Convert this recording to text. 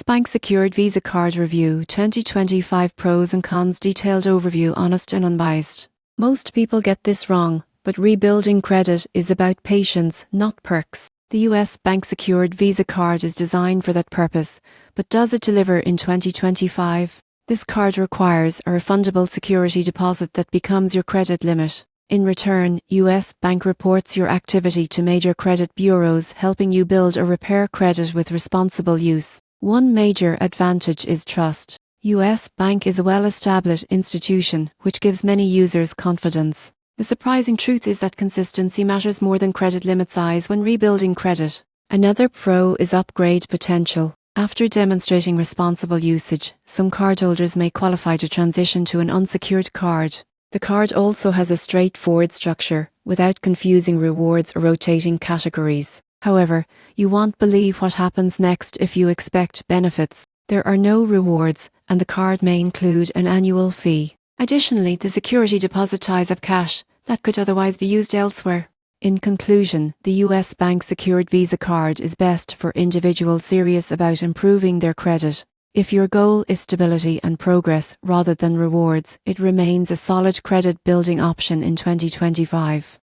Bank Secured Visa Card Review 2025 Pros and Cons Detailed Overview Honest and unbiased. Most people get this wrong, but rebuilding credit is about patience, not perks. The US Bank Secured Visa Card is designed for that purpose, but does it deliver in 2025? This card requires a refundable security deposit that becomes your credit limit. In return, US Bank reports your activity to major credit bureaus, helping you build or repair credit with responsible use. One major advantage is trust. US Bank is a well-established institution, which gives many users confidence. The surprising truth is that consistency matters more than credit limit size when rebuilding credit. Another pro is upgrade potential. After demonstrating responsible usage, some cardholders may qualify to transition to an unsecured card. The card also has a straightforward structure, without confusing rewards or rotating categories. However, you won't believe what happens next if you expect benefits. There are no rewards, and the card may include an annual fee. Additionally, the security deposit ties up cash that could otherwise be used elsewhere. In conclusion, the US Bank Secured Visa Card is best for individuals serious about improving their credit. If your goal is stability and progress rather than rewards, it remains a solid credit building option in 2025.